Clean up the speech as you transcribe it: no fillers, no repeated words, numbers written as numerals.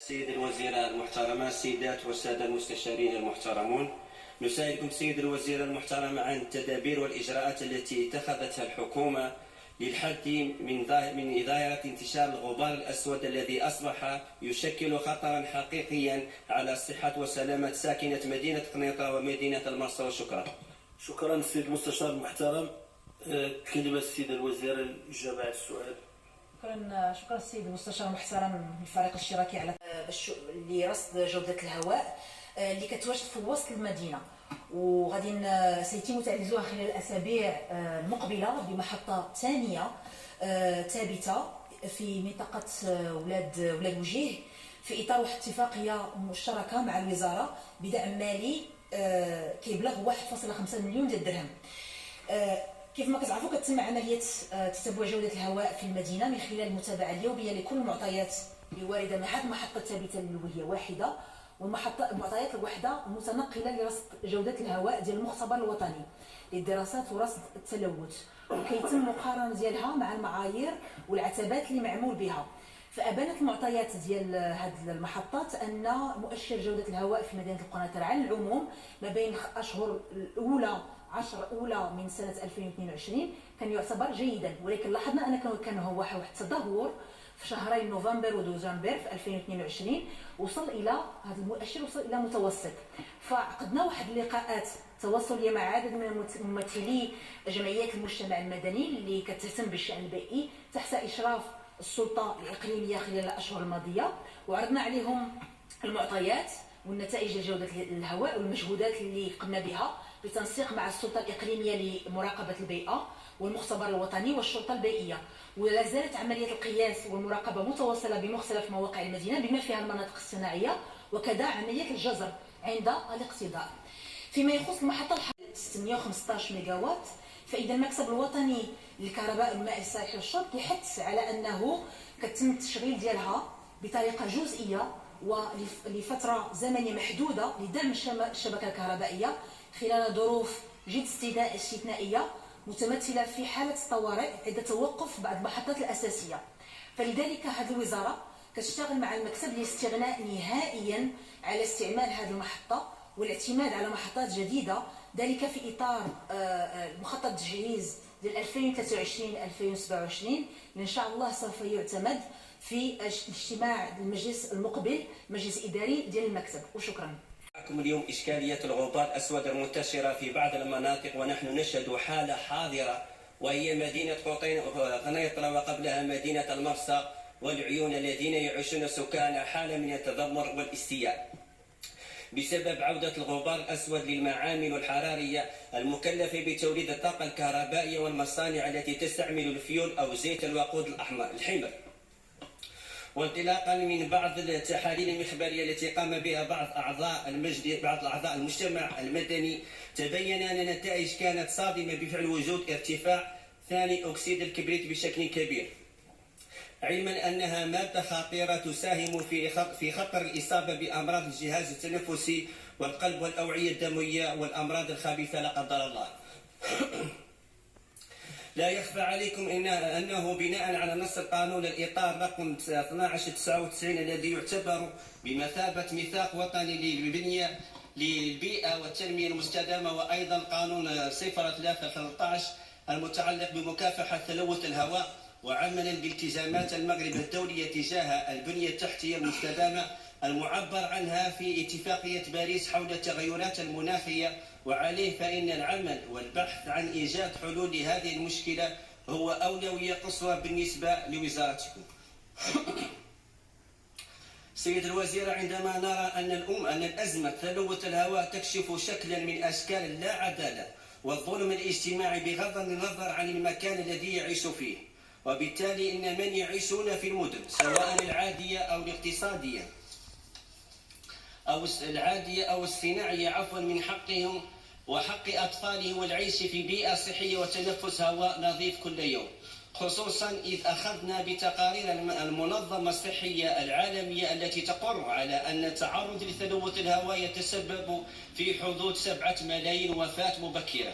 سيد الوزير المحترمة، السيدات والسادة المستشارين المحترمون، نسائلكم سيد الوزير المحترم عن التدابير والإجراءات التي اتخذتها الحكومة للحد من ظاهرة انتشار الغبار الأسود الذي أصبح يشكل خطرا حقيقيا على صحة وسلامة ساكنة مدينة قنيطرة ومدينة المرسى. وشكرا. شكرا السيد المستشار المحترم. كلمة السيد الوزير للإجابة على السؤال. شكرا السيد المستشار المحترم من الفريق الاشتراكي على لرصد جودة الهواء اللي كتواجد في وسط المدينة، وغادي سيتم تعزيزها خلال الأسابيع المقبلة بمحطة ثانية ثابتة في منطقة ولاد وجيه في إطار واحد اتفاقية مشتركة مع الوزارة بدعم مالي كيبلغ 1.5 مليون ديال الدرهم. كيف ما كتعرفوا كتتم عمليه تتبع جوده الهواء في المدينه من خلال المتابعه اليوميه لكل المعطيات اللي وارده من هذه المحطه الثابته اللي هي واحده، المعطيات الوحده متنقله لرصد جوده الهواء ديال المختبر الوطني للدراسات ورصد التلوث، وكيتم مقارنه ديالها مع المعايير والعتبات اللي معمول بها. فابانت المعطيات ديال هذه المحطات ان مؤشر جوده الهواء في مدينه القنيطره على العموم ما بين الاشهر الأولى من سنة 2022 كان يعتبر جيدا، ولكن لاحظنا أن كان هو واحد التدهور في شهرين نوفمبر وديسمبر في 2022 وصل إلى هذا المؤشر وصل إلى متوسط. فعقدنا واحد اللقاءات تواصلية مع عدد من ممثلي جمعيات المجتمع المدني اللي كتهتم بالشأن البيئي تحت إشراف السلطة الإقليمية خلال الأشهر الماضية، وعرضنا عليهم المعطيات والنتائج لجودة الهواء والمجهودات اللي قمنا بها بتنسيق مع السلطة الإقليمية لمراقبة البيئة والمختبر الوطني والشرطة البيئية. ولا زالت عملية القياس والمراقبة متواصلة بمختلف مواقع المدينة بما فيها المناطق الصناعية وكذا عملية الجزر عند الاقتضاء. فيما يخص المحطة الحالية 615 ميجاوات، فإذا المكتب الوطني للكهرباء والماء الصالح للشرب يحث على أنه كتم التشغيل ديالها بطريقة جزئية ولفترة زمنية محدودة لدعم الشبكة الكهربائية خلال ظروف جد استثنائية متمثلة في حالة الطوارئ عند توقف بعض المحطات الأساسية. فلذلك هذه الوزارة كتشتغل مع المكتب للاستغناء نهائيا على استعمال هذه المحطة والاعتماد على محطات جديدة، ذلك في إطار مخطط التجهيز ديال 2023-2027 اللي إن شاء الله سوف يعتمد في اجتماع المجلس المقبل، مجلس إداري ديال المكتب. وشكرا. معكم اليوم إشكالية الغبار الأسود المنتشرة في بعض المناطق، ونحن نشهد حالة حاضرة وهي مدينة قنيطرة وقبلها مدينة المرسى والعيون الذين يعيشون سكان حالة من التذمر والاستياء بسبب عودة الغبار الأسود للمعامل الحرارية المكلفة بتوليد الطاقة الكهربائية والمصانع التي تستعمل الفيول أو زيت الوقود الحمر. وانطلاقا من بعض التحاليل المخبريه التي قام بها بعض اعضاء المجتمع المدني، تبين ان النتائج كانت صادمه بفعل وجود ارتفاع ثاني اكسيد الكبريت بشكل كبير، علما انها ماده خطيره تساهم في خطر الاصابه بامراض الجهاز التنفسي والقلب والاوعيه الدمويه والامراض الخبيثه لا قدر الله. لا يخفى عليكم أنه بناء على نص القانون الإطار رقم 1299 الذي يعتبر بمثابة ميثاق وطني للبيئة والتنمية المستدامة، وأيضا قانون 03/13 المتعلق بمكافحة تلوث الهواء، وعملا بالتزامات المغرب الدولية تجاه البنية التحتية المستدامة المعبر عنها في اتفاقية باريس حول التغيرات المناخية، وعليه فإن العمل والبحث عن إيجاد حلول لهذه المشكلة هو أولوية قصوى بالنسبة لوزارتكم. سيد الوزير، عندما نرى أن الأزمة تلوث الهواء تكشف شكلا من أشكال اللاعدالة والظلم الاجتماعي بغض النظر عن المكان الذي يعيش فيه، وبالتالي إن من يعيشون في المدن سواء العادية أو الاقتصادية أو الصناعية من حقهم وحق أطفالهم والعيش في بيئة صحية وتنفس هواء نظيف كل يوم، خصوصا إذ أخذنا بتقارير المنظمة الصحية العالمية التي تقر على أن التعرض لتلوث الهواء يتسبب في حدوث 7 ملايين وفاة مبكرة.